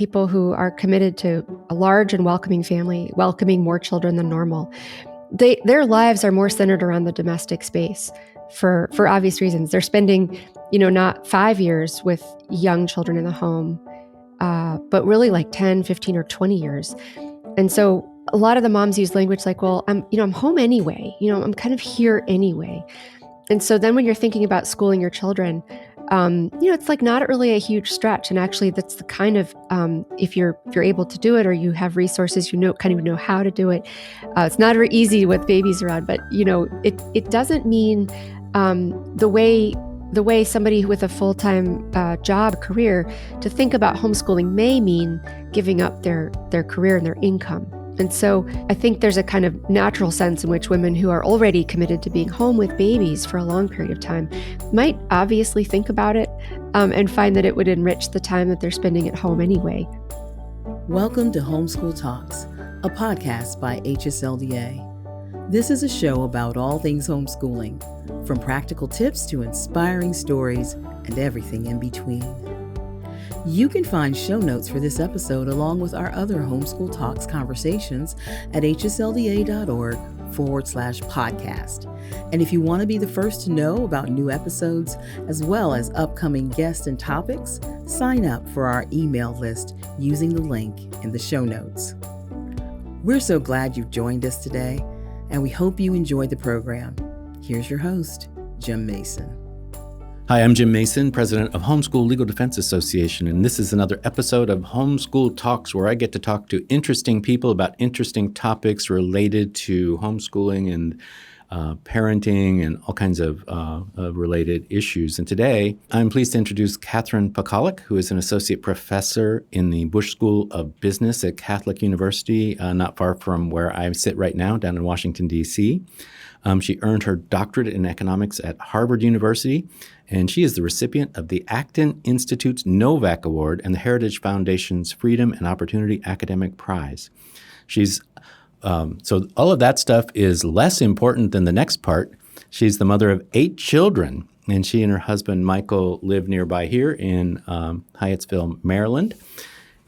people who are committed to a large and welcoming family, welcoming more children than normal, their lives are more centered around the domestic space for obvious reasons. They're spending, not 5 years with young children in the home, but really like 10, 15, or 20 years. And so a lot of the moms use language like, well, I'm home anyway. I'm kind of here anyway. And so then when you're thinking about schooling your children, it's like not really a huge stretch. And actually that's the kind of, if you're able to do it or you have resources, kind of know how to do it. It's not very easy with babies around, but it doesn't mean the way somebody with a full-time job career to think about homeschooling may mean giving up their career and their income. And so I think there's a kind of natural sense in which women who are already committed to being home with babies for a long period of time might obviously think about it and find that it would enrich the time that they're spending at home anyway. Welcome to Homeschool Talks, a podcast by HSLDA. This is a show about all things homeschooling, from practical tips to inspiring stories and everything in between. You can find show notes for this episode along with our other Homeschool Talks conversations at hslda.org/podcast. And if you want to be the first to know about new episodes as well as upcoming guests and topics, sign up for our email list using the link in the show notes. We're so glad you've joined us today, and we hope you enjoyed the program. Here's your host, Jim Mason. Hi, I'm Jim Mason, president of Homeschool Legal Defense Association, and this is another episode of Homeschool Talks where I get to talk to interesting people about interesting topics related to homeschooling and parenting and all kinds of related issues. And today, I'm pleased to introduce Catherine Pakaluk, who is an associate professor in the Bush School of Business at Catholic University, not far from where I sit right now, down in Washington, D.C. She earned her doctorate in economics at Harvard University, and she is the recipient of the Acton Institute's Novak Award and the Heritage Foundation's Freedom and Opportunity Academic Prize. She's so all of that stuff is less important than the next part. She's the mother of 8 children, and she and her husband, Michael, live nearby here in Hyattsville, Maryland.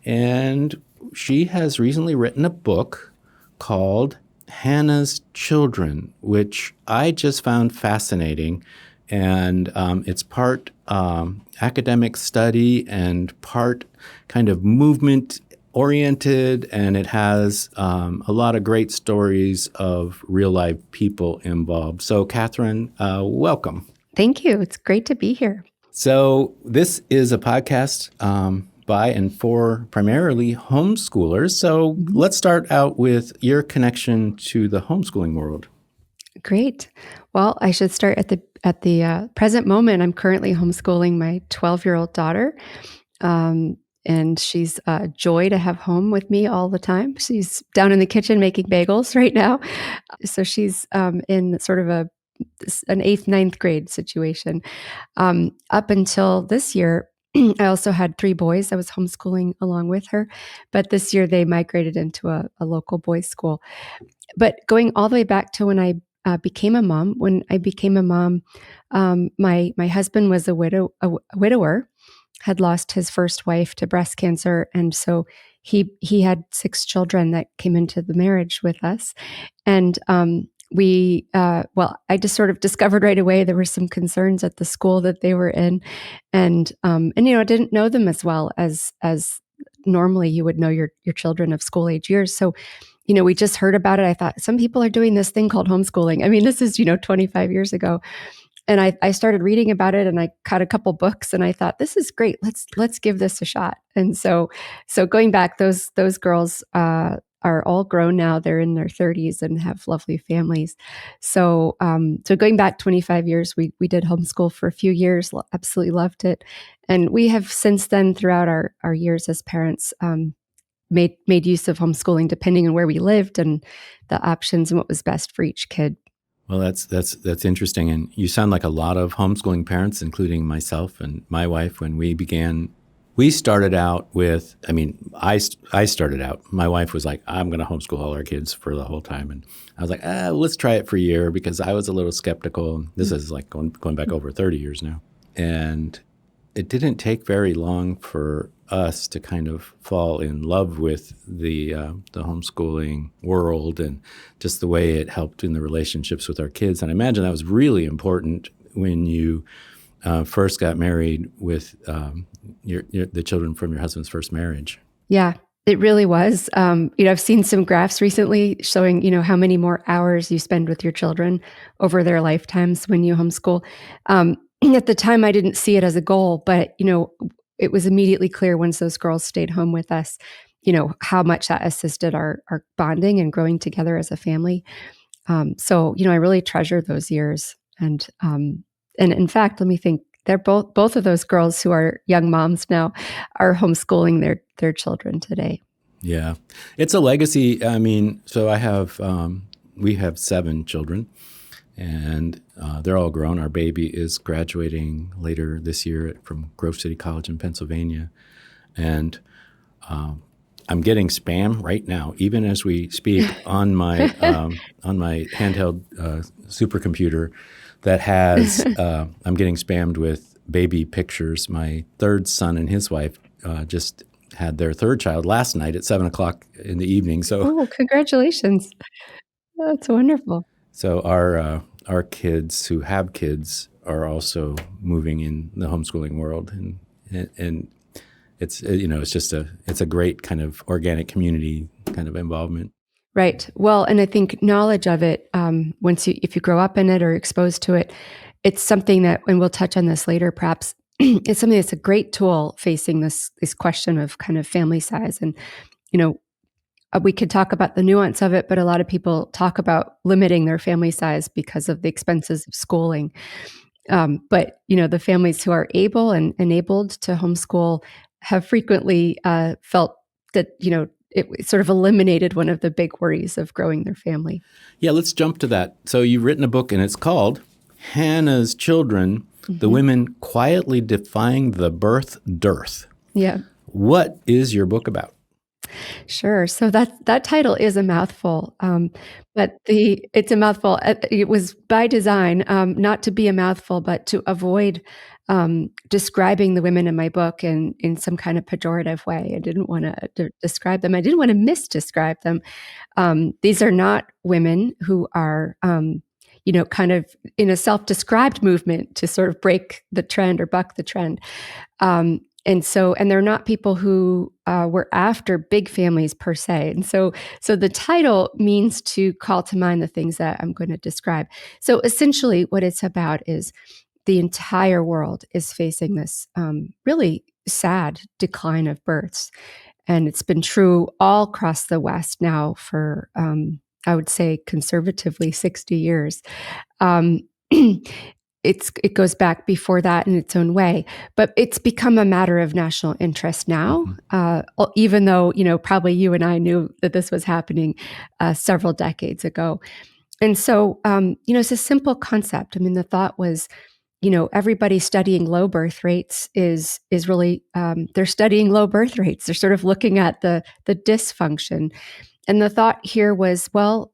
And she has recently written a book called Hannah's Children, which I just found fascinating. And it's part academic study and part kind of movement-oriented, and it has a lot of great stories of real-life people involved. So, Catherine, welcome. Thank you. It's great to be here. So this is a podcast by and for primarily homeschoolers. So let's start out with your connection to the homeschooling world. Great. Well, I should start at the present moment. I'm currently homeschooling my 12-year-old daughter, and she's a joy to have home with me all the time. She's down in the kitchen making bagels right now. So she's in sort of an 8th, 9th grade situation. Up until this year, I also had 3 boys I was homeschooling along with her, but this year they migrated into a local boys' school. But going all the way back to when I became a mom, my husband was a widower, had lost his first wife to breast cancer, and so he had 6 children that came into the marriage with us, and I just sort of discovered right away there were some concerns at the school that they were in, and I didn't know them as well as normally you would know your children of school age years. So, we just heard about it. I thought some people are doing this thing called homeschooling. I mean, this is 25 years ago, and I started reading about it, and I caught a couple books, and I thought this is great. Let's give this a shot. And so going back, those girls are all grown now. They're in their 30s and have lovely families. So going back 25 years, we did homeschool for a few years, absolutely loved it. And we have since then, throughout our years as parents, made use of homeschooling depending on where we lived and the options and what was best for each kid. Well, that's interesting. And you sound like a lot of homeschooling parents, including myself and my wife, when we began. We started out with, I started out, my wife was like, I'm going to homeschool all our kids for the whole time. And I was like, let's try it for a year, because I was a little skeptical. This is like going back over 30 years now. And it didn't take very long for us to kind of fall in love with the homeschooling world and just the way it helped in the relationships with our kids. And I imagine that was really important when you first got married with the children from your husband's first marriage. Yeah, it really was. I've seen some graphs recently showing, how many more hours you spend with your children over their lifetimes when you homeschool. At the time, I didn't see it as a goal, but, it was immediately clear once those girls stayed home with us, how much that assisted our bonding and growing together as a family. So, I really treasure those years. And in fact, let me think. They're both of those girls who are young moms now are homeschooling their children today. Yeah, it's a legacy. I mean, so we have 7 children, and they're all grown. Our baby is graduating later this year from Grove City College in Pennsylvania, and I'm getting spam right now, even as we speak, on my handheld supercomputer that has. I'm getting spammed with baby pictures. My third son and his wife just had their third child last night at 7:00 in the evening. So, congratulations! That's wonderful. So our kids who have kids are also moving in the homeschooling world, and it's it's just it's a great kind of organic community kind of involvement. Right. Well, and I think knowledge of it, if you grow up in it or exposed to it, it's something that, and we'll touch on this later, perhaps, it's something that's a great tool facing this question of kind of family size. And, we could talk about the nuance of it, but a lot of people talk about limiting their family size because of the expenses of schooling. But, the families who are able and enabled to homeschool have frequently felt that, it sort of eliminated one of the big worries of growing their family. Yeah, let's jump to that. So you've written a book, and it's called Hannah's Children, The Women Quietly Defying the Birth Dearth. Yeah. What is your book about? Sure. So that title is a mouthful, but it's a mouthful. It was by design, not to be a mouthful, but to avoid describing the women in my book in some kind of pejorative way. I didn't want to describe them. I didn't want to misdescribe them. These are not women who are, kind of in a self-described movement to sort of break the trend or buck the trend. And they're not people who were after big families per se. And so the title means to call to mind the things that I'm going to describe. So essentially what it's about is the entire world is facing this really sad decline of births. And it's been true all across the West now for, I would say, conservatively 60 years. It goes back before that in its own way, but it's become a matter of national interest now, even though, probably you and I knew that this was happening several decades ago. And so, it's a simple concept. I mean, the thought was, everybody studying low birth rates is really, they're studying low birth rates. They're sort of looking at the dysfunction. And the thought here was, well,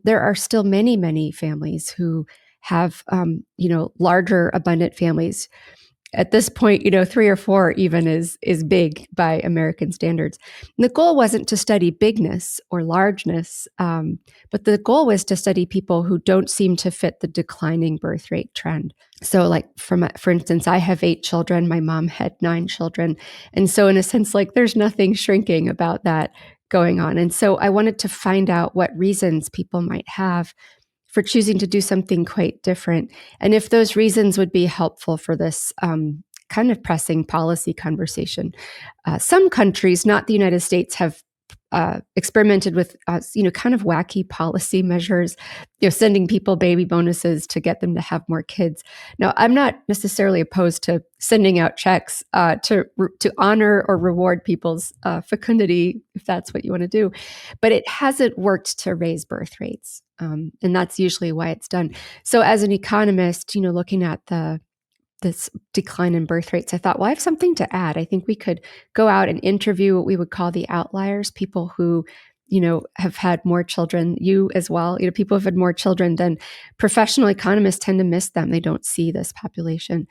there are still many, many families who have, larger, abundant families. At this point, 3 or 4 even is big by American standards. And the goal wasn't to study bigness or largeness, but the goal was to study people who don't seem to fit the declining birth rate trend. So like, for instance, I have 8 children. My mom had 9 children. And so in a sense, like there's nothing shrinking about that going on. And so I wanted to find out what reasons people might have for choosing to do something quite different. And if those reasons would be helpful for this kind of pressing policy conversation. Some countries, not the United States, have experimented with, kind of wacky policy measures, sending people baby bonuses to get them to have more kids. Now, I'm not necessarily opposed to sending out checks to honor or reward people's fecundity, if that's what you want to do, but it hasn't worked to raise birth rates, and that's usually why it's done. So, as an economist, looking at this decline in birth rates, I thought, well, I have something to add. I think we could go out and interview what we would call the outliers, people who, have had more children, you as well, people who have had more children than professional economists tend to miss them. They don't see this population.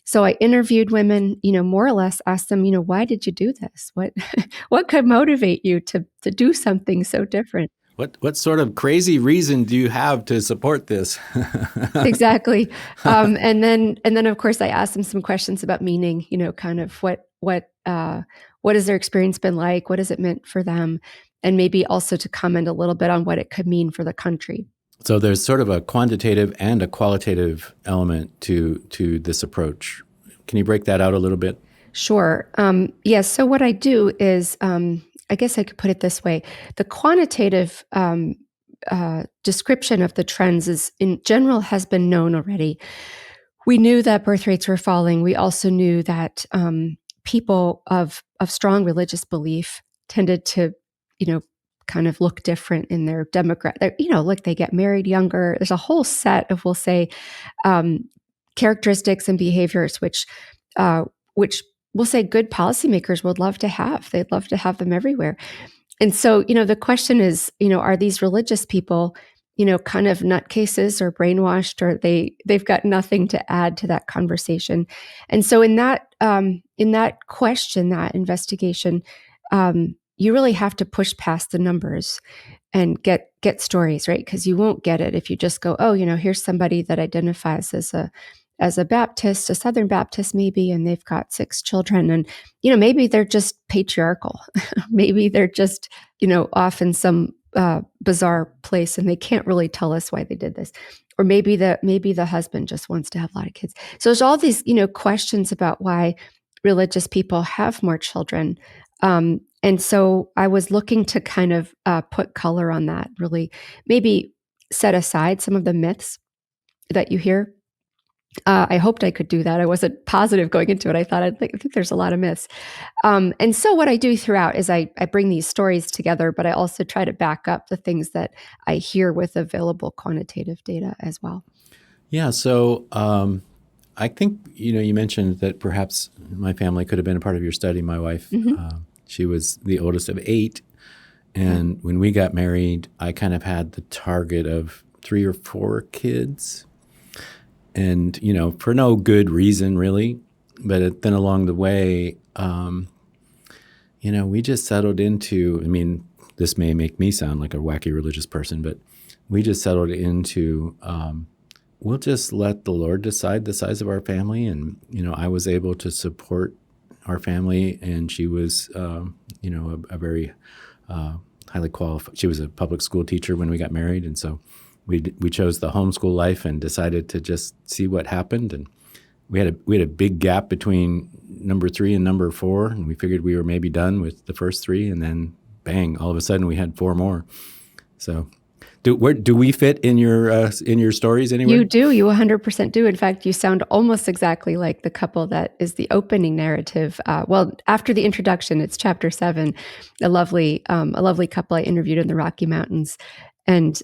So I interviewed women, more or less asked them, why did you do this? What could motivate you to do something so different? What sort of crazy reason do you have to support this? Exactly. And then of course I asked them some questions about meaning, kind of what has their experience been like? What has it meant for them? And maybe also to comment a little bit on what it could mean for the country. So there's sort of a quantitative and a qualitative element to this approach. Can you break that out a little bit? Sure. Yes. So what I do is, I guess I could put it this way: the quantitative description of the trends is, in general, has been known already. We knew that birth rates were falling. We also knew that people of strong religious belief tended to, kind of look different in their demographic. Look, they get married younger. There's a whole set of, we'll say, characteristics and behaviors which we'll say good policymakers would love to have. They'd love to have them everywhere. And so, the question is, are these religious people, kind of nutcases or brainwashed, or they've got nothing to add to that conversation? And so in that question, that investigation, you really have to push past the numbers and get stories, right? Because you won't get it if you just go, oh, here's somebody that identifies as a Baptist, a Southern Baptist maybe, and they've got 6 children, and maybe they're just patriarchal. Maybe they're just off in some bizarre place, and they can't really tell us why they did this. Or maybe the husband just wants to have a lot of kids. So there's all these questions about why religious people have more children. And so I was looking to kind of put color on that, really maybe set aside some of the myths that you hear. I hoped I could do that. I wasn't positive going into it. I thought I think there's a lot of myths. And so what I do throughout is I bring these stories together, but I also try to back up the things that I hear with available quantitative data as well. Yeah. So I think, you mentioned that perhaps my family could have been a part of your study. My wife, she was the oldest of 8. And when we got married, I kind of had the target of 3 or 4 kids. And, for no good reason, really. But then along the way, we just settled into, this may make me sound like a wacky religious person, but we just settled into, we'll just let the Lord decide the size of our family. And, I was able to support our family, and she was, a very highly qualified, she was a public school teacher when we got married. And so we chose the homeschool life and decided to just see what happened. And we had a big gap between number 3 and number 4, and we figured we were maybe done with the first 3, and then bang, all of a sudden we had 4 more. So do we fit in your stories anywhere? You do. You 100% do. In fact, you sound almost exactly like the couple that is the opening narrative. Well, after the introduction, it's chapter 7, a lovely couple I interviewed in the Rocky Mountains, and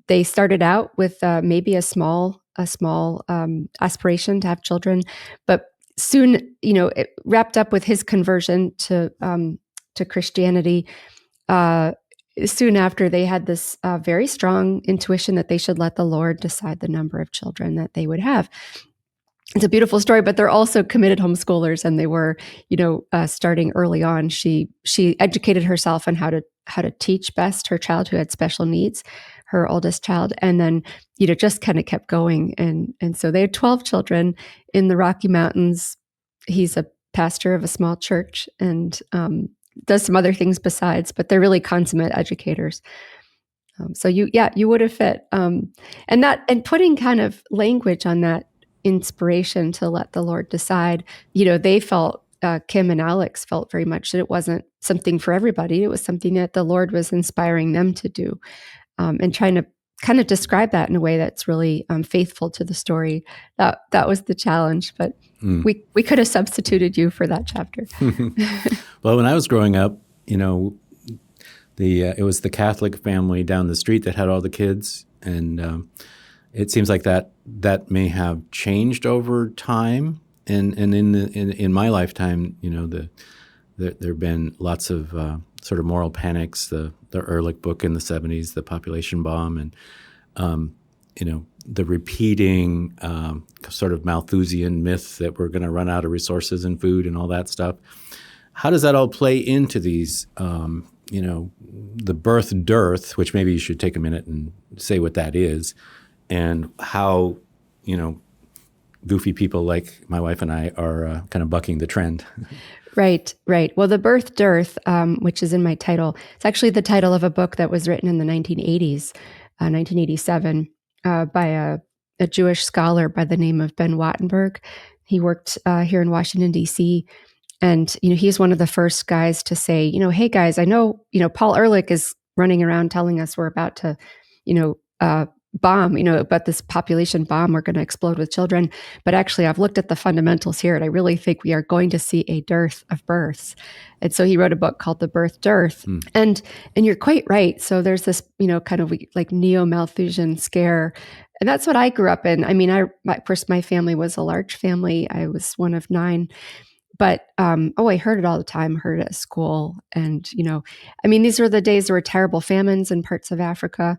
they started out with maybe a small aspiration to have children, but soon, it wrapped up with his conversion to Christianity. Soon after, they had this very strong intuition that they should let the Lord decide the number of children that they would have. It's a beautiful story, but they're also committed homeschoolers, and they were, starting early on. She educated herself on how to teach best her child who had special needs, her oldest child, and then just kind of kept going. And so they had 12 children in the Rocky Mountains. He's a pastor of a small church and does some other things besides, but they're really consummate educators. So you would have fit. And putting kind of language on that inspiration to let the Lord decide, they felt, Kim and Alex felt very much that it wasn't something for everybody. It was something that the Lord was inspiring them to do, and trying to kind of describe that in a way that's really faithful to the story. That was the challenge, but we could have substituted you for that chapter. Well, when I was growing up, it was the Catholic family down the street that had all the kids, and it seems like that may have changed over time. And in my lifetime, there have been lots of sort of moral panics. The Ehrlich book in the 70s, the population bomb, and the repeating sort of Malthusian myth that we're going to run out of resources and food and all that stuff. How does that all play into these, the birth dearth, which maybe you should take a minute and say what that is, and how, goofy people like my wife and I are kind of bucking the trend? Right. Well, the birth dearth, which is in my title, it's actually the title of a book that was written in the 1980s, 1987, by a Jewish scholar by the name of Ben Wattenberg. He worked here in Washington, D.C., and he's one of the first guys to say, hey guys, I know, Paul Ehrlich is running around telling us we're about to, bomb, about this population bomb, we're going to explode with children. But actually, I've looked at the fundamentals here, and I really think we are going to see a dearth of births. And so he wrote a book called The Birth Dearth. And you're quite right. So there's this, kind of like neo-Malthusian scare. And that's what I grew up in. I mean, of course, my family was a large family. I was one of 9. But, I heard it all the time, heard it at school. And, these were the days there were terrible famines in parts of Africa.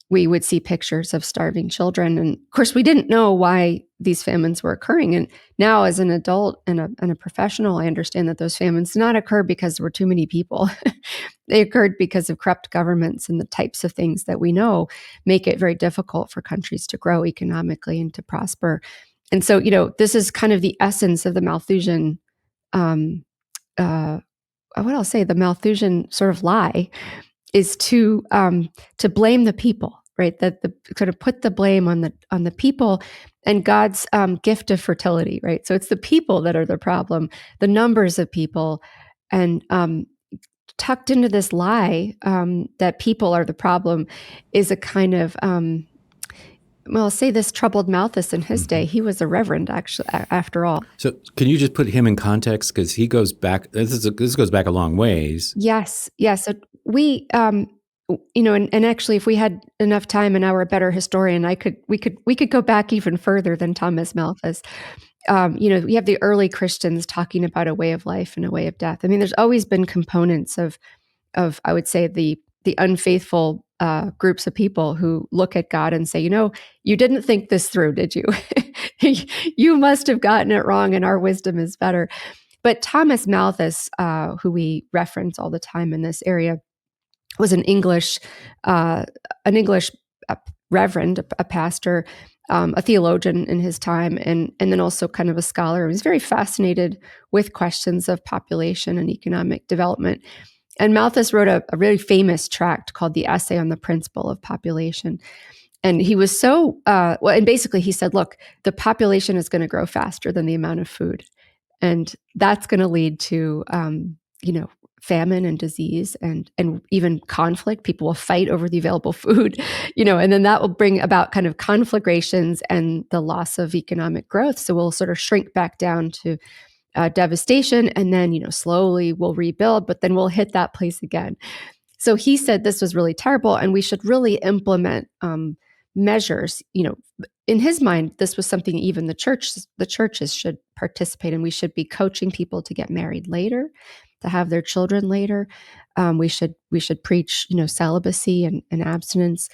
We would see pictures of starving children. And of course, we didn't know why these famines were occurring. And now as an adult and a professional, I understand that those famines did not occur because there were too many people. They occurred because of corrupt governments and the types of things that we know make it very difficult for countries to grow economically and to prosper. And so, this is kind of the essence of the Malthusian, the Malthusian sort of lie is to blame the people, right? That the sort of put the blame on the people and God's gift of fertility, right? So it's the people that are the problem, the numbers of people, and tucked into this lie that people are the problem is a kind of say this troubled Malthus in his day. He was a reverend, actually, after all. So can you just put him in context? Because he goes back, this goes back a long ways. Yes. So we, and actually, if we had enough time and I were a better historian, we could go back even further than Thomas Malthus. We have the early Christians talking about a way of life and a way of death. I mean, there's always been components of I would say the unfaithful groups of people who look at God and say, you didn't think this through, did you? You must have gotten it wrong, and our wisdom is better. But Thomas Malthus, who we reference all the time in this area, was an English reverend, a pastor, a theologian in his time, and then also kind of a scholar. He was very fascinated with questions of population and economic development. And Malthus wrote a really famous tract called The Essay on the Principle of Population. And he was so, and basically he said, look, the population is going to grow faster than the amount of food. And that's going to lead to, famine and disease and even conflict. People will fight over the available food, and then that will bring about kind of conflagrations and the loss of economic growth. So we'll sort of shrink back down to devastation, and then, slowly we'll rebuild, but then we'll hit that place again. So he said this was really terrible, and we should really implement measures. In his mind, this was something even the churches should participate in. We should be coaching people to get married later, to have their children later. We should preach, celibacy and abstinence.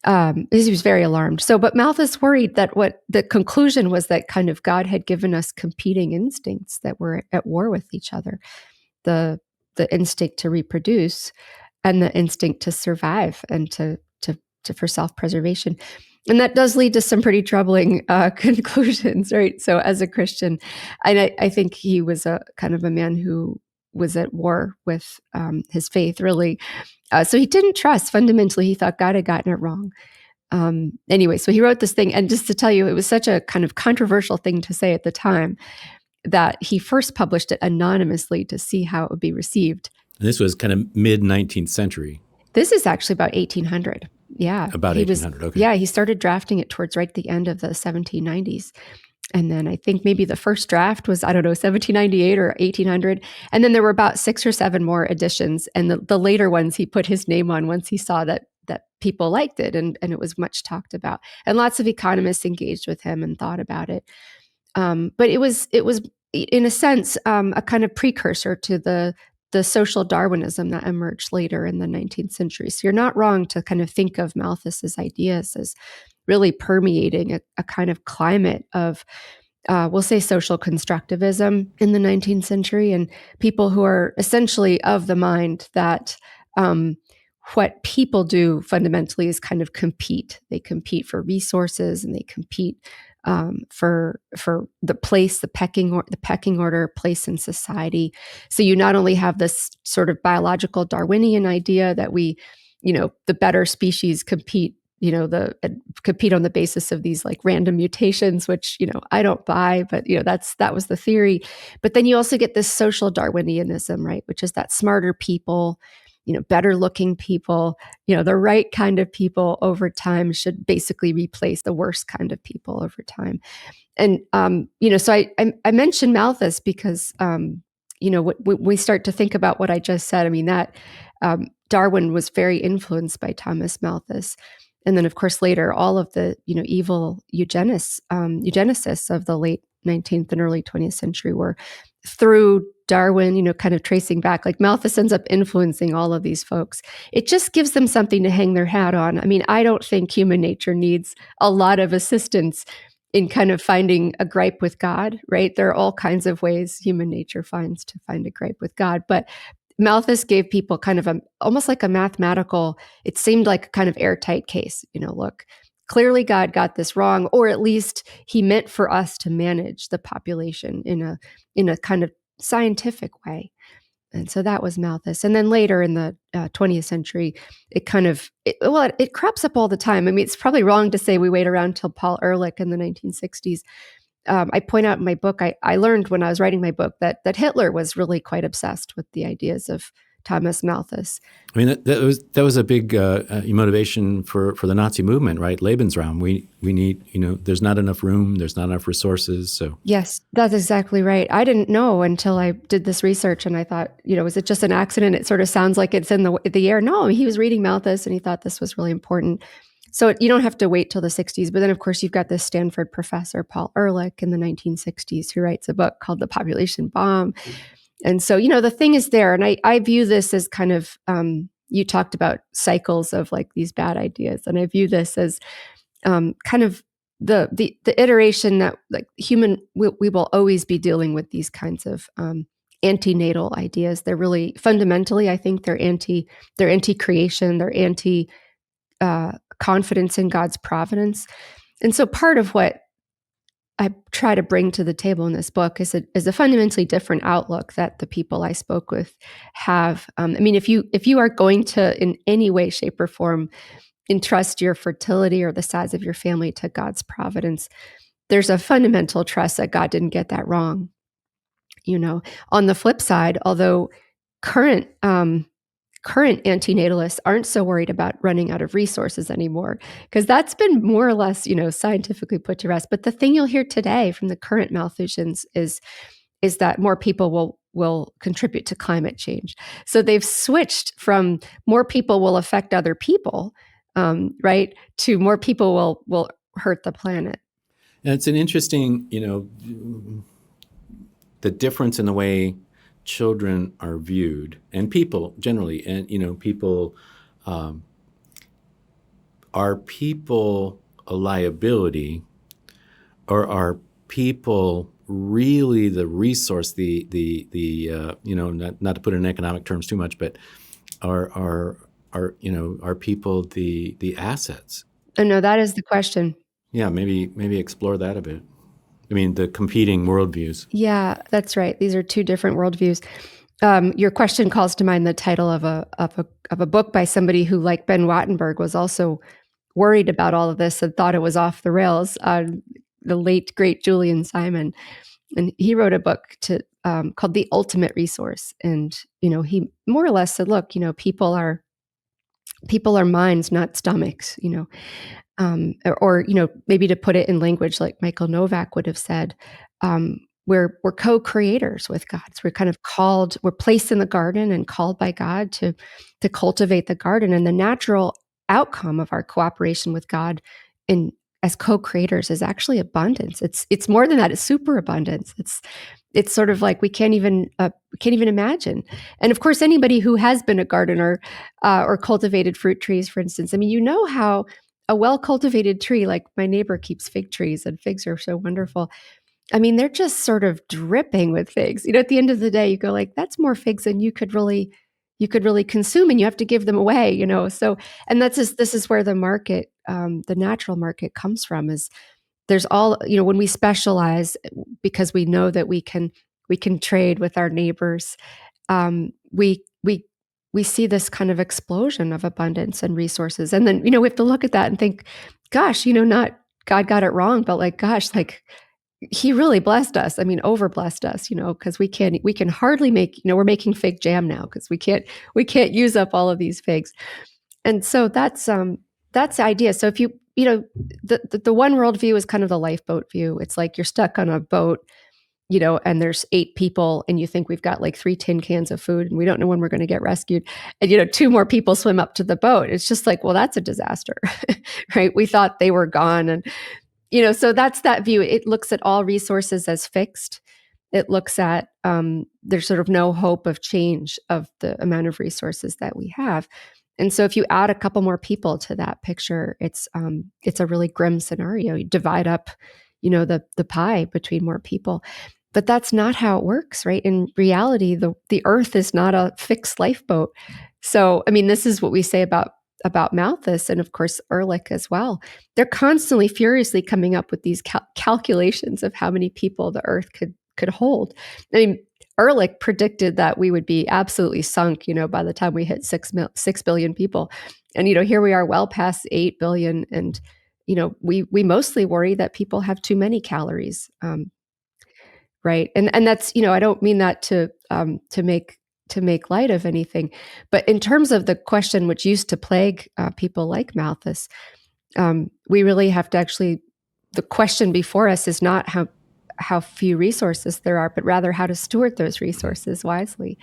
He was very alarmed. But Malthus worried that what the conclusion was that kind of God had given us competing instincts that were at war with each other, the instinct to reproduce and the instinct to survive and to for self-preservation. And that does lead to some pretty troubling conclusions, right? So as a Christian, I think he was a kind of a man who was at war with his faith, really. So he didn't trust. Fundamentally, he thought God had gotten it wrong. Anyway, so he wrote this thing. And just to tell you, it was such a kind of controversial thing to say at the time that he first published it anonymously to see how it would be received. And this was kind of mid-19th century. This is actually about 1800. Yeah. About 1800, okay. Yeah, he started drafting it towards right at the end of the 1790s. And then I think maybe the first draft was, 1798 or 1800. And then there were about 6 or 7 more editions. And the later ones he put his name on once he saw that people liked it and it was much talked about. And lots of economists engaged with him and thought about it. But it was in a sense a kind of precursor to the social Darwinism that emerged later in the 19th century. So you're not wrong to kind of think of Malthus's ideas really permeating a kind of climate of, we'll say, social constructivism in the 19th century, and people who are essentially of the mind that what people do fundamentally is kind of compete. They compete for resources, and they compete for the place, the pecking order, place in society. So you not only have this sort of biological Darwinian idea that we, the better species compete, compete on the basis of these like random mutations, which, I don't buy, but that was the theory. But then you also get this social Darwinianism, right? Which is that smarter people, better looking people, the right kind of people over time should basically replace the worst kind of people over time. And, so I mentioned Malthus because, when we start to think about what I just said, I mean, that Darwin was very influenced by Thomas Malthus. And then, of course, later, all of the, evil eugenicists of the late 19th and early 20th century were through Darwin, kind of tracing back. Like Malthus ends up influencing all of these folks. It just gives them something to hang their hat on. I mean, I don't think human nature needs a lot of assistance in kind of finding a gripe with God, right? There are all kinds of ways human nature finds to find a gripe with God. But Malthus gave people kind of almost like a mathematical, it seemed like a kind of airtight case. Look, clearly God got this wrong, or at least he meant for us to manage the population in a kind of scientific way. And so that was Malthus. And then later in the 20th century, it crops up all the time. I mean, it's probably wrong to say we wait around until Paul Ehrlich in the 1960s. I point out in my book, I learned when I was writing my book that Hitler was really quite obsessed with the ideas of Thomas Malthus. I mean, that was a big motivation for the Nazi movement, right? Lebensraum. We need, there's not enough room, there's not enough resources. So yes, that's exactly right. I didn't know until I did this research, and I thought, was it just an accident? It sort of sounds like it's in the air. No, he was reading Malthus, and he thought this was really important. So you don't have to wait till the 60s. But then, of course, you've got this Stanford professor, Paul Ehrlich, in the 1960s, who writes a book called The Population Bomb. And so, the thing is there. And I view this as kind of, you talked about cycles of like these bad ideas. And I view this as kind of the iteration that like we will always be dealing with these kinds of antenatal ideas. They're really fundamentally, I think they're anti-creation, they're anti confidence in God's providence. And so part of what I try to bring to the table in this book is a fundamentally different outlook that the people I spoke with have. I mean, if you are going to in any way, shape, or form entrust your fertility or the size of your family to God's providence, there's a fundamental trust that God didn't get that wrong. On the flip side, although current antinatalists aren't so worried about running out of resources anymore, because that's been more or less, scientifically put to rest. But the thing you'll hear today from the current Malthusians is that more people will contribute to climate change. So they've switched from more people will affect other people, right, to more people will hurt the planet. And it's an interesting, the difference in the way children are viewed, and people generally, and people, are people a liability, or are people really the resource? Not to put it in economic terms too much, but are people the assets? Oh no, that is the question. Yeah, maybe explore that a bit. I mean, the competing worldviews. Yeah, that's right. These are two different worldviews. Your question calls to mind the title of a book by somebody who, like Ben Wattenberg, was also worried about all of this and thought it was off the rails. The late great Julian Simon, and he wrote a book called The Ultimate Resource. And he more or less said, look, people are minds, not stomachs. Or maybe to put it in language like Michael Novak would have said, we're co-creators with God. So we're kind of called, we're placed in the garden and called by God to cultivate the garden. And the natural outcome of our cooperation with God as co-creators is actually abundance. It's more than that. It's superabundance. It's sort of like we can't even imagine. And of course, anybody who has been a gardener or cultivated fruit trees, for instance, I mean, how a well-cultivated tree, like my neighbor keeps fig trees, and figs are so wonderful. I mean, they're just sort of dripping with figs. At the end of the day, you go like, that's more figs than you could really consume, and you have to give them away. So, and this is where the market, the natural market comes from, is there's when we specialize because we know that we can trade with our neighbors, we see this kind of explosion of abundance and resources. And then, we have to look at that and think, gosh, not God got it wrong, but like, gosh, like he really blessed us. I mean, over blessed us, because we can hardly make, we're making fig jam now because we can't use up all of these figs. And so that's the idea. So if the one worldview is kind of the lifeboat view. It's like you're stuck on a boat, and there's 8 people, and you think we've got like 3 tin cans of food, and we don't know when we're going to get rescued. And 2 more people swim up to the boat. It's just like, well, that's a disaster, right? We thought they were gone, and so that's that view. It looks at all resources as fixed. It looks at there's sort of no hope of change of the amount of resources that we have. And so if you add a couple more people to that picture, it's a really grim scenario. You divide up, the pie between more people. But that's not how it works, right? In reality, the earth is not a fixed lifeboat. So, I mean, this is what we say about Malthus, and of course Ehrlich as well. They're constantly furiously coming up with these calculations of how many people the earth could hold. I mean, Ehrlich predicted that we would be absolutely sunk, by the time we hit 6 billion people. And, here we are well past 8 billion. And, we mostly worry that people have too many calories. Right. And that's, I don't mean that to make light of anything, but in terms of the question which used to plague people like Malthus, we really have to the question before us is not how few resources there are, but rather how to steward those resources wisely.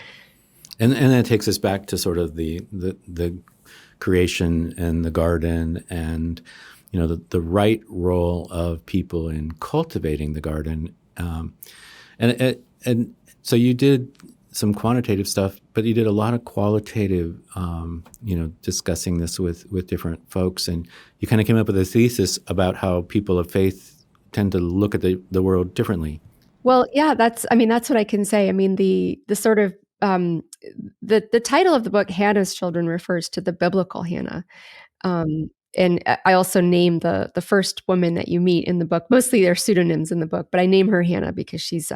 And that takes us back to sort of the creation and the garden, and the right role of people in cultivating the garden. And so you did some quantitative stuff, but you did a lot of qualitative, discussing this with different folks, and you kind of came up with a thesis about how people of faith tend to look at the world differently. Well, yeah, that's what I can say. I mean, the sort of the title of the book, Hannah's Children, refers to the biblical Hannah. And I also name the first woman that you meet in the book. Mostly they're pseudonyms in the book, but I name her Hannah because she's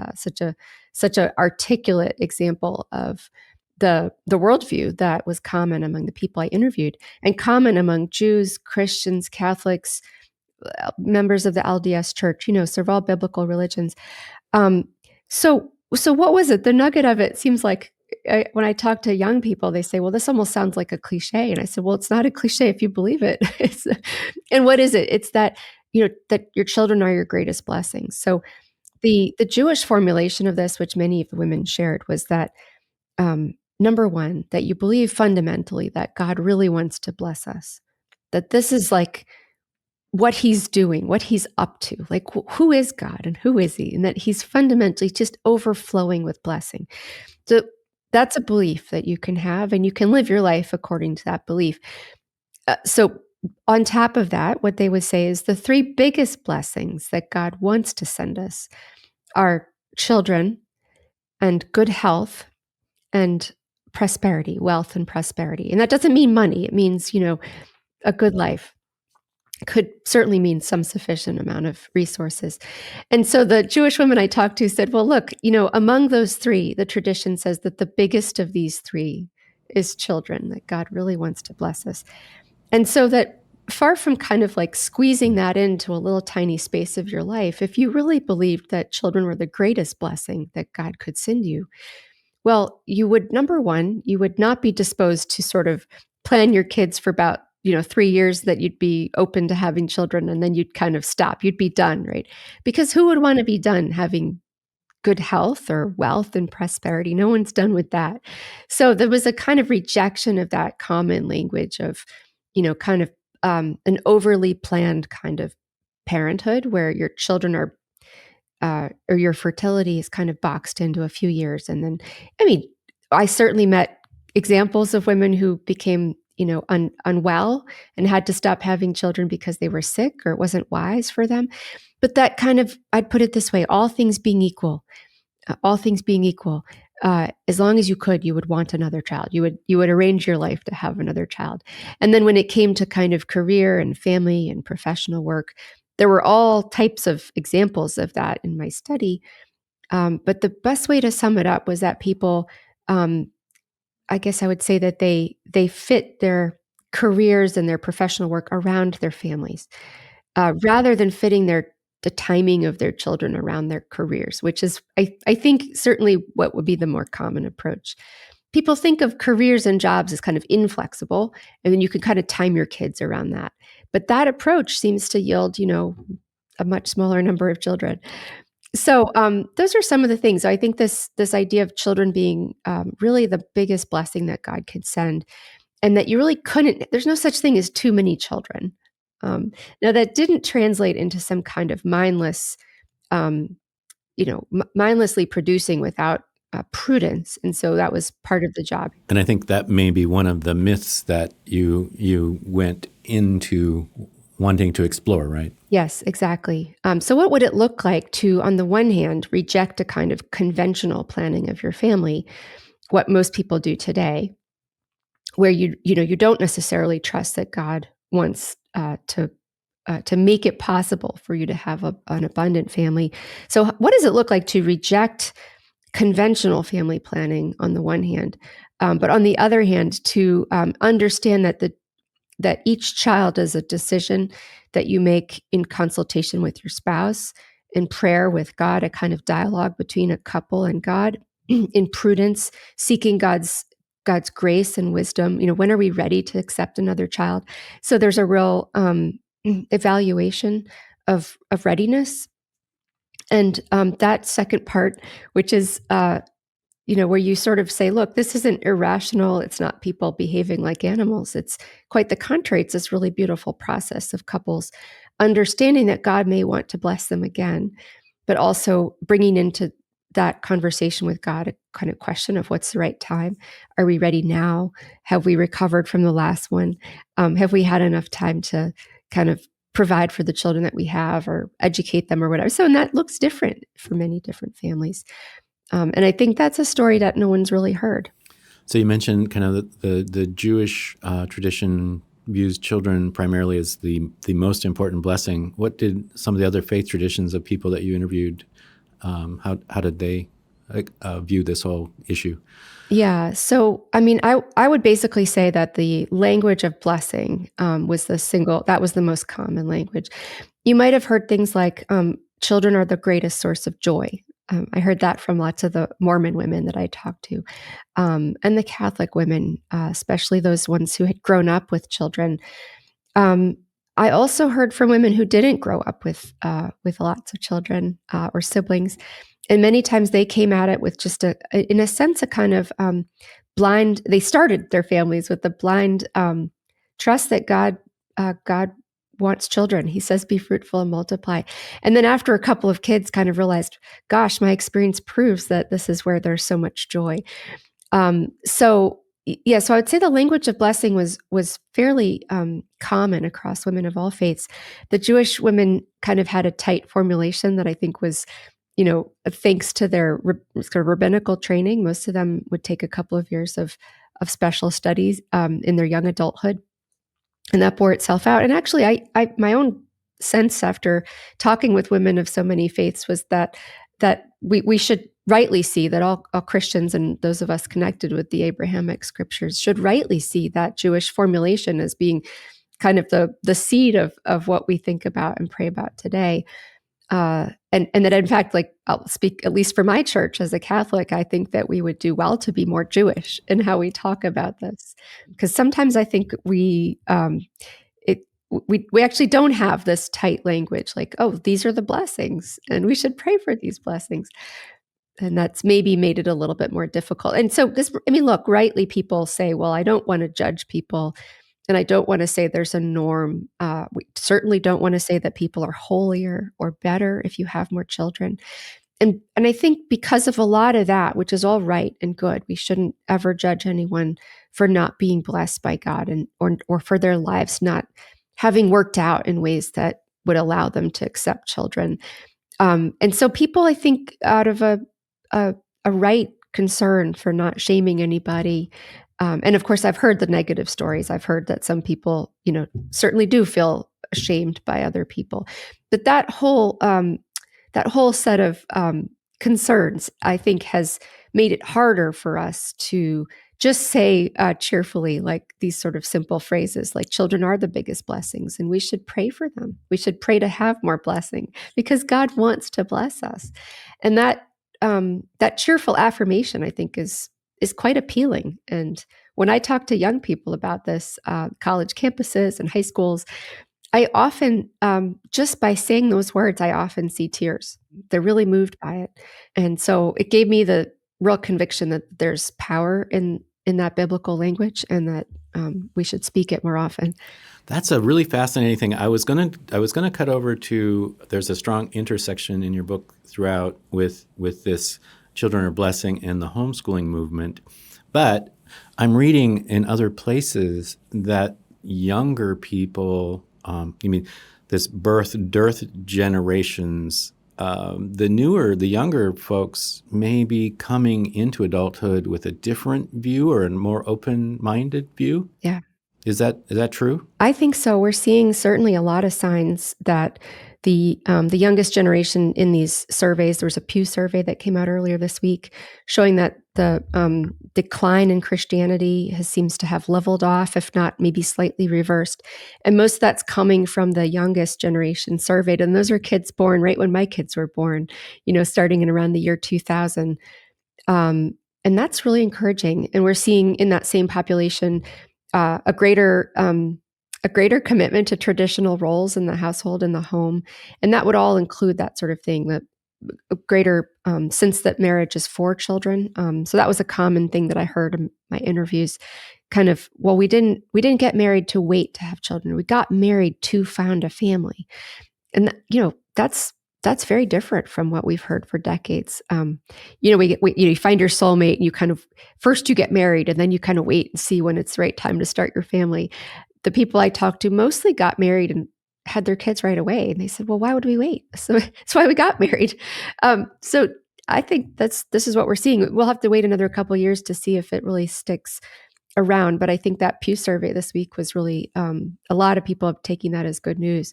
such a articulate example of the worldview that was common among the people I interviewed, and common among Jews, Christians, Catholics, members of the LDS Church. So of all biblical religions. So what was it? The nugget of it seems like, when I talk to young people, they say, well, this almost sounds like a cliche. And I said, well, it's not a cliche if you believe it. And what is it? It's that, that your children are your greatest blessings. So the Jewish formulation of this, which many of the women shared, was that, number one, that you believe fundamentally that God really wants to bless us, that this is like what he's doing, what he's up to, like who is God and who is he? And that he's fundamentally just overflowing with blessing. So that's a belief that you can have, and you can live your life according to that belief. So on top of that, what they would say is the 3 biggest blessings that God wants to send us are children and good health and prosperity, wealth and prosperity. And that doesn't mean money. It means, a good life. Could certainly mean some sufficient amount of resources. And so the Jewish women I talked to said, well, look, among those 3, the tradition says that the biggest of these 3 is children, that God really wants to bless us. And so that far from kind of like squeezing that into a little tiny space of your life, if you really believed that children were the greatest blessing that God could send you, well, you would, number one, you would not be disposed to sort of plan your kids for about 3 years that you'd be open to having children, and then you'd kind of stop. You'd be done, right? Because who would want to be done having good health or wealth and prosperity? No one's done with that. So there was a kind of rejection of that common language of, kind of an overly planned kind of parenthood where your children are, or your fertility is kind of boxed into a few years. And then, I mean, I certainly met examples of women who became unwell and had to stop having children because they were sick or it wasn't wise for them. But that kind of, I'd put it this way, all things being equal, as long as you could, you would want another child. You would arrange your life to have another child. And then when it came to kind of career and family and professional work, there were all types of examples of that in my study. But the best way to sum it up was that people, I guess I would say that they fit their careers and their professional work around their families, rather than fitting the timing of their children around their careers, which is, I think, certainly what would be the more common approach. People think of careers and jobs as kind of inflexible, and then you can kind of time your kids around that. But that approach seems to yield, a much smaller number of children. So those are some of the things. I think this idea of children being really the biggest blessing that God could send, and that you really couldn't. There's no such thing as too many children. Now that didn't translate into some kind of mindless, mindlessly producing without prudence, and so that was part of the job. And I think that may be one of the myths that you went into wanting to explore, right? Yes, exactly. So what would it look like to, on the one hand, reject a kind of conventional planning of your family, what most people do today, where you don't necessarily trust that God wants to make it possible for you to have an abundant family. So what does it look like to reject conventional family planning on the one hand, but on the other hand, to understand that each child is a decision that you make in consultation with your spouse, in prayer with God, a kind of dialogue between a couple and God, in prudence, seeking God's grace and wisdom. When are we ready to accept another child? So there's a real evaluation of readiness. And that second part, which is where you sort of say, look, this isn't irrational. It's not people behaving like animals. It's quite the contrary. It's this really beautiful process of couples understanding that God may want to bless them again, but also bringing into that conversation with God a kind of question of what's the right time? Are we ready now? Have we recovered from the last one? Have we had enough time to kind of provide for the children that we have or educate them or whatever? So, and that looks different for many different families. And I think that's a story that no one's really heard. So you mentioned kind of the Jewish tradition views children primarily as the most important blessing. What did some of the other faith traditions of people that you interviewed, how did they view this whole issue? Yeah. So, I mean, I would basically say that the language of blessing was the most common language. You might have heard things like, children are the greatest source of joy. I heard that from lots of the Mormon women that I talked to, and the Catholic women, especially those ones who had grown up with children. I also heard from women who didn't grow up with lots of children or siblings, and many times they came at it with just in a sense, a kind of blind. They started their families with the blind trust that God wants children. He says, be fruitful and multiply. And then after a couple of kids kind of realized, gosh, my experience proves that this is where there's so much joy. So I would say the language of blessing was fairly common across women of all faiths. The Jewish women kind of had a tight formulation that I think was, thanks to their sort of rabbinical training. Most of them would take a couple of years of special studies in their young adulthood. And that bore itself out. And actually, I my own sense after talking with women of so many faiths was that we should rightly see that all Christians and those of us connected with the Abrahamic scriptures should rightly see that Jewish formulation as being kind of the seed of what we think about and pray about today. And that in fact, like I'll speak at least for my church as a Catholic, I think that we would do well to be more Jewish in how we talk about this, because sometimes I think we actually don't have this tight language, like, oh, these are the blessings, and we should pray for these blessings, and that's maybe made it a little bit more difficult. And so look, rightly people say, well, I don't want to judge people. And I don't want to say there's a norm. We certainly don't want to say that people are holier or better if you have more children. And I think because of a lot of that, which is all right and good, we shouldn't ever judge anyone for not being blessed by God, and or for their lives not having worked out in ways that would allow them to accept children. And so people, I think, out of a right concern for not shaming anybody. And of course, I've heard the negative stories. I've heard that some people, certainly do feel ashamed by other people. But that whole set of concerns, I think, has made it harder for us to just say cheerfully, like these sort of simple phrases, like children are the biggest blessings, and we should pray for them. We should pray to have more blessing because God wants to bless us, and that cheerful affirmation, I think, is quite appealing. And when I talk to young people about this, college campuses and high schools, I often, just by saying those words, I often see tears. They're really moved by it. And so it gave me the real conviction that there's power in that biblical language, and that we should speak it more often. That's a really fascinating thing. I was gonna cut over to, there's a strong intersection in your book throughout with this children are blessing and the homeschooling movement. But I'm reading in other places that younger people, you mean this dearth generations, the younger folks may be coming into adulthood with a different view or a more open-minded view? Yeah. Is that true? I think so. We're seeing certainly a lot of signs that the youngest generation in these surveys, there was a Pew survey that came out earlier this week showing that the decline in Christianity seems to have leveled off, if not maybe slightly reversed. And most of that's coming from the youngest generation surveyed. And those are kids born right when my kids were born, starting in around the year 2000. And that's really encouraging. And we're seeing in that same population a greater commitment to traditional roles in the household and the home, and that would all include that sort of thing. That a greater sense that marriage is for children. So that was a common thing that I heard in my interviews. Kind of, well, we didn't get married to wait to have children. We got married to found a family, and that's very different from what we've heard for decades. You find your soulmate, and you kind of first you get married, and then you kind of wait and see when it's the right time to start your family. The people I talked to mostly got married and had their kids right away, and they said, "Well, why would we wait?" So that's why we got married. So I think this is what we're seeing. We'll have to wait another couple of years to see if it really sticks around. But I think that Pew survey this week was really a lot of people taking that as good news.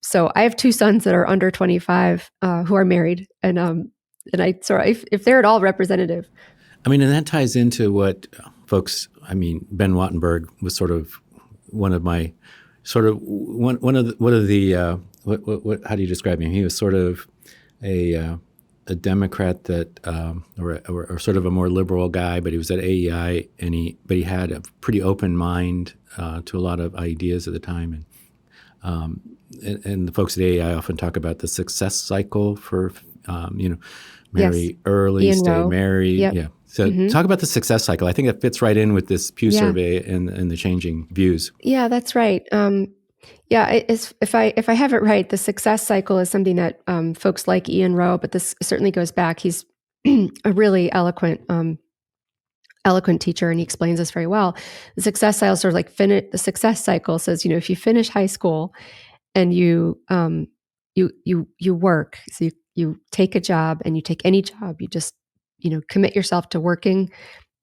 So I have two sons that are under 25 who are married, and if they're at all representative. I mean, and that ties into what folks, Ben Wattenberg was sort of one of my, how do you describe him? He was sort of a Democrat that, or sort of a more liberal guy, but he was at AEI, but he had a pretty open mind to a lot of ideas at the time. And the folks at AEI often talk about the success cycle for, marry early, Ian stay Rowe. married. Yep. Yeah. So talk about the success cycle. I think that fits right in with this Pew survey and the changing views. Yeah, that's right. If I have it right, the success cycle is something that folks like Ian Rowe, but this certainly goes back. He's a really eloquent teacher, and he explains this very well. The success cycle sort of like the success cycle says, if you finish high school and you work, so you take a job, and you take any job, you just commit yourself to working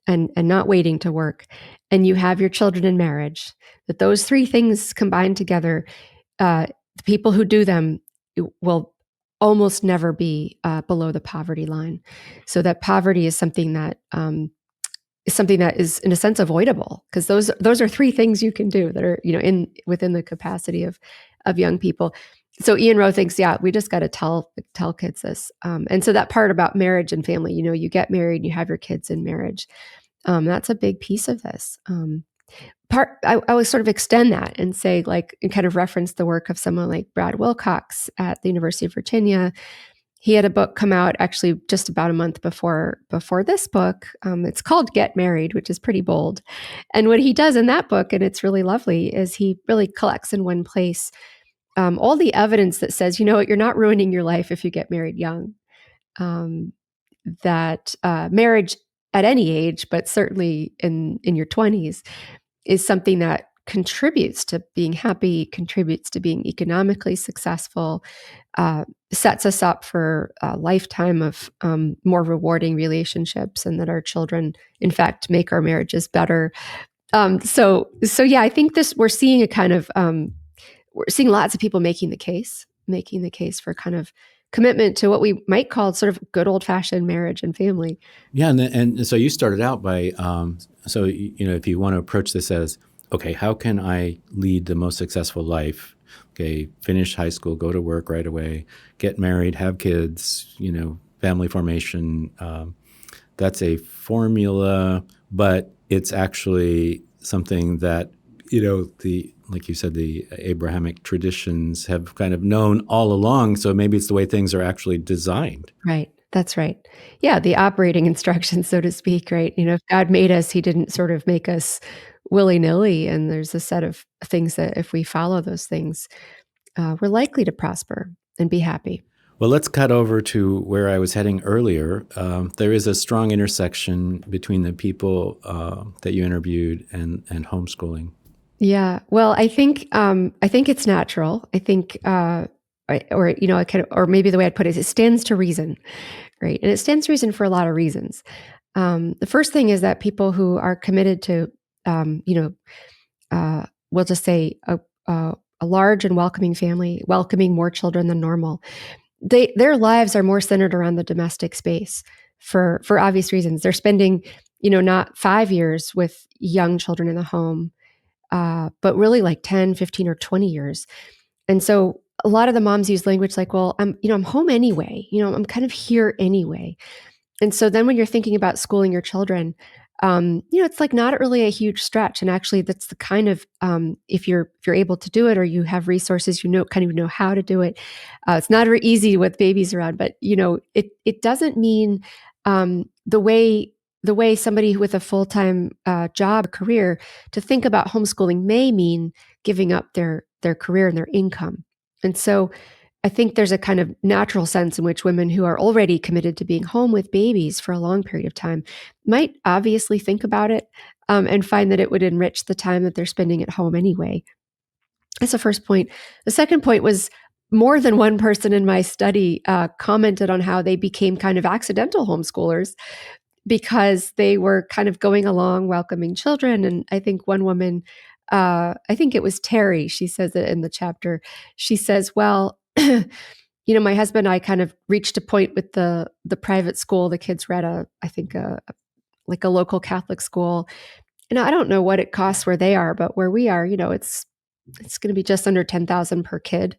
and not waiting to work, and you have your children in marriage, that those three things combined together, the people who do them will almost never be below the poverty line. So that poverty is something that is in a sense avoidable, because those are three things you can do that are within the capacity of young people. So Ian Rowe thinks, we just got to tell kids this. And so that part about marriage and family, you get married, you have your kids in marriage. That's a big piece of this. I would sort of extend that and say, and kind of reference the work of someone like Brad Wilcox at the University of Virginia. He had a book come out actually just about a month before this book. It's called Get Married, which is pretty bold. And what he does in that book, and it's really lovely, is he really collects in one place all the evidence that says, you're not ruining your life if you get married young. That marriage at any age, but certainly in your 20s, is something that contributes to being happy, contributes to being economically successful, sets us up for a lifetime of more rewarding relationships, and that our children, in fact, make our marriages better. So yeah, I think we're seeing a kind of we're seeing lots of people making the case for kind of commitment to what we might call sort of good old-fashioned marriage and family. Yeah, and so you started out by so if you want to approach this as, okay, how can I lead the most successful life? Okay, finish high school, go to work right away, get married, have kids, family formation. That's a formula, but it's actually something that like you said, the Abrahamic traditions have kind of known all along. So maybe it's the way things are actually designed. Right. That's right. Yeah, the operating instructions, so to speak, right? If God made us, he didn't sort of make us willy-nilly, and there's a set of things that if we follow those things, we're likely to prosper and be happy. Well, let's cut over to where I was heading earlier. There is a strong intersection between the people that you interviewed and homeschooling. Yeah. Well, I think it's natural. I think, or maybe the way I'd put it is it stands to reason, right? And it stands to reason for a lot of reasons. The first thing is that people who are committed to, we'll just say a large and welcoming family, welcoming more children than normal, their lives are more centered around the domestic space for obvious reasons. They're spending, not 5 years with young children in the home, but really like 10, 15, or 20 years. And so a lot of the moms use language like, well, I'm home anyway, I'm kind of here anyway. And so then when you're thinking about schooling your children, it's like not really a huge stretch. And actually that's the kind of, if you're able to do it, or you have resources, kind of know how to do it. It's not very easy with babies around, but it doesn't mean the way somebody with a full-time job, career, to think about homeschooling may mean giving up their career and their income. And so I think there's a kind of natural sense in which women who are already committed to being home with babies for a long period of time might obviously think about it and find that it would enrich the time that they're spending at home anyway. That's the first point. The second point was more than one person in my study commented on how they became kind of accidental homeschoolers because they were kind of going along welcoming children. And I think one woman, I think it was Terry, she says it in the chapter. She says, well, my husband and I kind of reached a point with the private school. The kids were at a local Catholic school. And I don't know what it costs where they are, but where we are, it's going to be just under $10,000 per kid.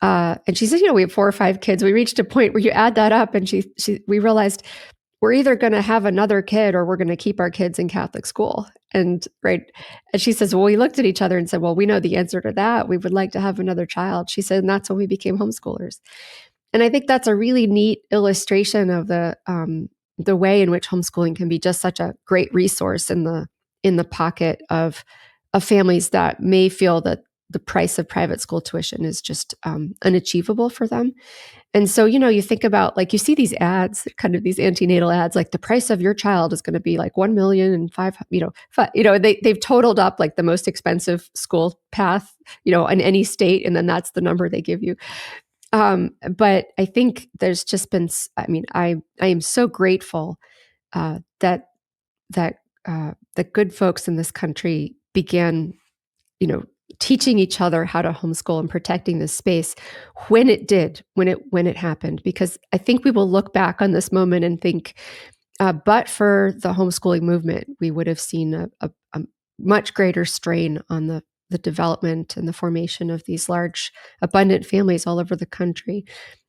And she says, we have 4 or 5 kids. We reached a point where you add that up, and we realized we're either going to have another kid or we're going to keep our kids in Catholic school. And she says, well, we looked at each other and said, well, we know the answer to that. We would like to have another child. She said, and that's when we became homeschoolers. And I think that's a really neat illustration of the way in which homeschooling can be just such a great resource in the pocket of families that may feel that the price of private school tuition is just unachievable for them. And so, you think about, like, you see these ads, kind of these antenatal ads, like the price of your child is going to be like 1 million and they've totaled up like the most expensive school path, in any state. And then that's the number they give you. But I think there's just been, I am so grateful that the good folks in this country began, teaching each other how to homeschool and protecting this space when it happened, because I think we will look back on this moment and think, but for the homeschooling movement, we would have seen a much greater strain on the development and the formation of these large, abundant families all over the country.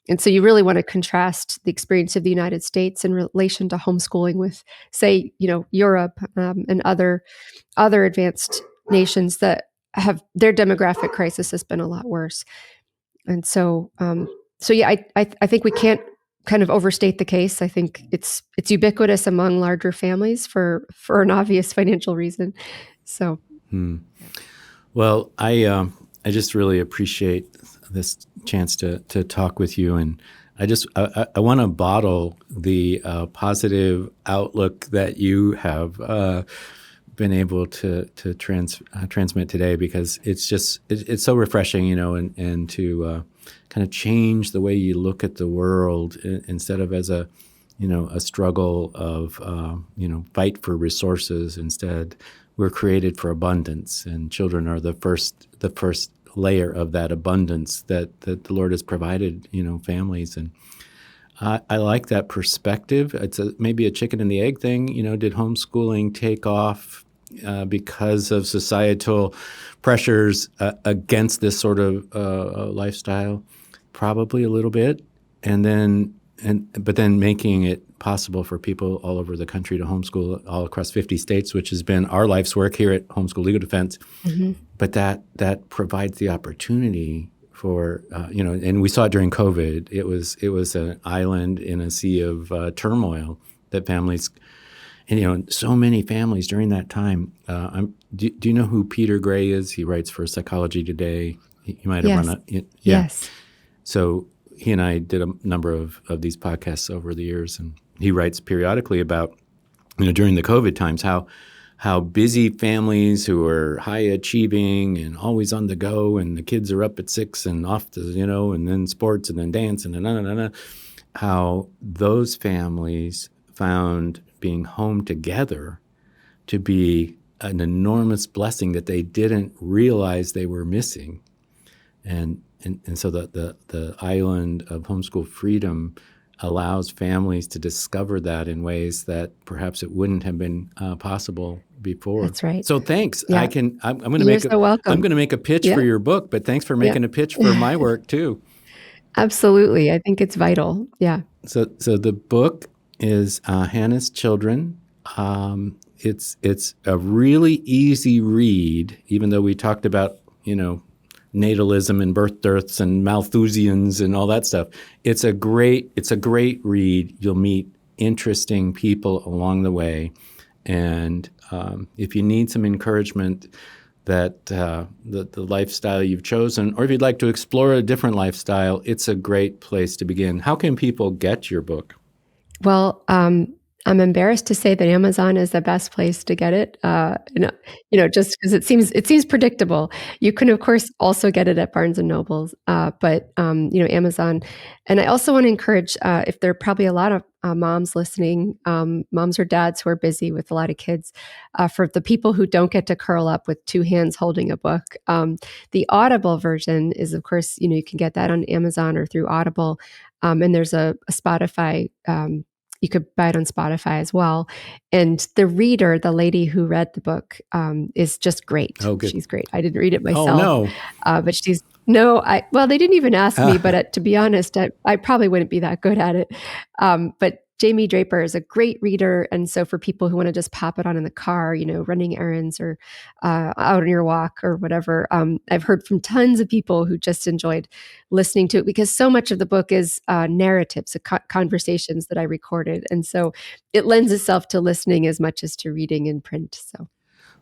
And so you really want to contrast the experience of the United States in relation to homeschooling with, say, Europe and other advanced nations that have their demographic crisis has been a lot worse. And so yeah, I think we can't kind of overstate the case. I think it's ubiquitous among larger families for an obvious financial reason. So, Well, I just really appreciate this chance to talk with you, and I want to bottle the positive outlook that you have been able to transmit today, because it's so refreshing, and to kind of change the way you look at the world instead of as a struggle of fight for resources. Instead, we're created for abundance, and children are the first layer of that abundance that the Lord has provided, families. And I like that perspective. It's maybe a chicken and the egg thing. Did homeschooling take off because of societal pressures against this sort of lifestyle? Probably a little bit. But then making it possible for people all over the country to homeschool all across 50 states, which has been our life's work here at Homeschool Legal Defense. Mm-hmm. But that provides the opportunity for, and we saw it during COVID. It was an island in a sea of turmoil that families, and so many families during that time. Do you know who Peter Gray is? He writes for Psychology Today. He might have run a Yes. So he and I did a number of these podcasts over the years, and he writes periodically about, during the COVID times, how busy families who are high achieving and always on the go, and the kids are up at 6 and off to, and then sports and then dance and how those families found being home together to be an enormous blessing that they didn't realize they were missing. And so the island of homeschool freedom allows families to discover that in ways that perhaps it wouldn't have been possible before. That's right. So thanks. Yeah. I'm going to You're so welcome. I'm going to make a pitch for your book, but thanks for making a pitch for my work too. Absolutely. I think it's vital. Yeah. So the book is Hannah's Children. It's a really easy read, even though we talked about, natalism and birth dearths and Malthusians and all that stuff. It's a great read. You'll meet interesting people along the way. And if you need some encouragement that the lifestyle you've chosen, or if you'd like to explore a different lifestyle, it's a great place to begin. How can people get your book? Well, I'm embarrassed to say that Amazon is the best place to get it. Just because it seems predictable. You can, of course, also get it at Barnes and Nobles, but Amazon. And I also want to encourage, if there are probably a lot of moms listening, moms or dads who are busy with a lot of kids, for the people who don't get to curl up with two hands holding a book, the Audible version is, of course, you can get that on Amazon or through Audible, and there's a Spotify. You could buy it on Spotify as well. And the reader, the lady who read the book, is just great. Oh, good. She's great. I didn't read it myself. Oh, no. But they didn't even ask me, but to be honest, I probably wouldn't be that good at it. But Jamie Draper is a great reader. And so for people who want to just pop it on in the car, running errands or out on your walk or whatever, I've heard from tons of people who just enjoyed listening to it, because so much of the book is narratives, conversations that I recorded. And so it lends itself to listening as much as to reading in print. So.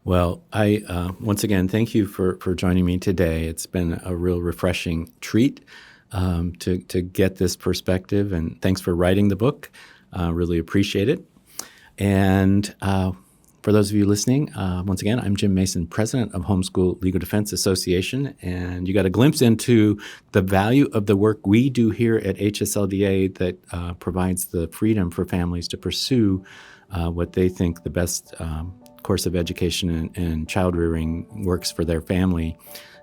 Well, I once again, thank you for joining me today. It's been a real refreshing treat to get this perspective, and thanks for writing the book. Really appreciate it. And for those of you listening, once again, I'm Jim Mason, President of Homeschool Legal Defense Association, and you got a glimpse into the value of the work we do here at HSLDA that provides the freedom for families to pursue what they think the best course of education and child rearing works for their family.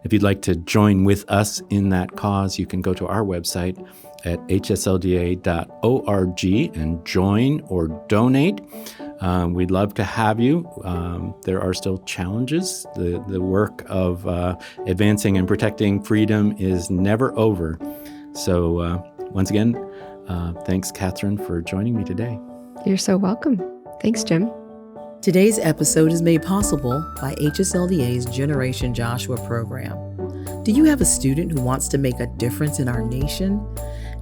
If you'd like to join with us in that cause, you can go to our website at hslda.org and join or donate. We'd love to have you. There are still challenges. The work of advancing and protecting freedom is never over. So once again, thanks, Catherine, for joining me today. You're so welcome. Thanks, Jim. Today's episode is made possible by HSLDA's Generation Joshua program. Do you have a student who wants to make a difference in our nation?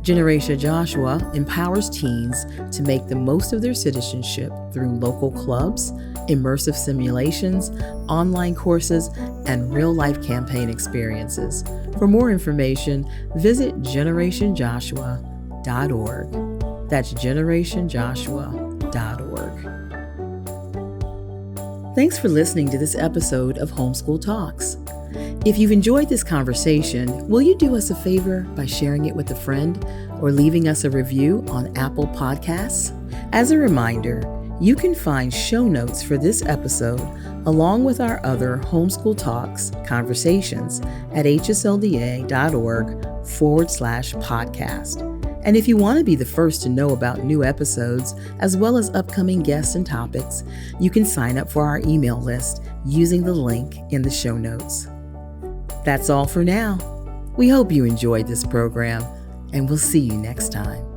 Generation Joshua empowers teens to make the most of their citizenship through local clubs, immersive simulations, online courses, and real-life campaign experiences. For more information, visit generationjoshua.org. generationjoshua.org. That's generationjoshua.org. Thanks for listening to this episode of Homeschool Talks. If you've enjoyed this conversation, will you do us a favor by sharing it with a friend or leaving us a review on Apple Podcasts? As a reminder, you can find show notes for this episode along with our other Homeschool Talks conversations at hsldA.org/podcast. And if you want to be the first to know about new episodes, as well as upcoming guests and topics, you can sign up for our email list using the link in the show notes. That's all for now. We hope you enjoyed this program, and we'll see you next time.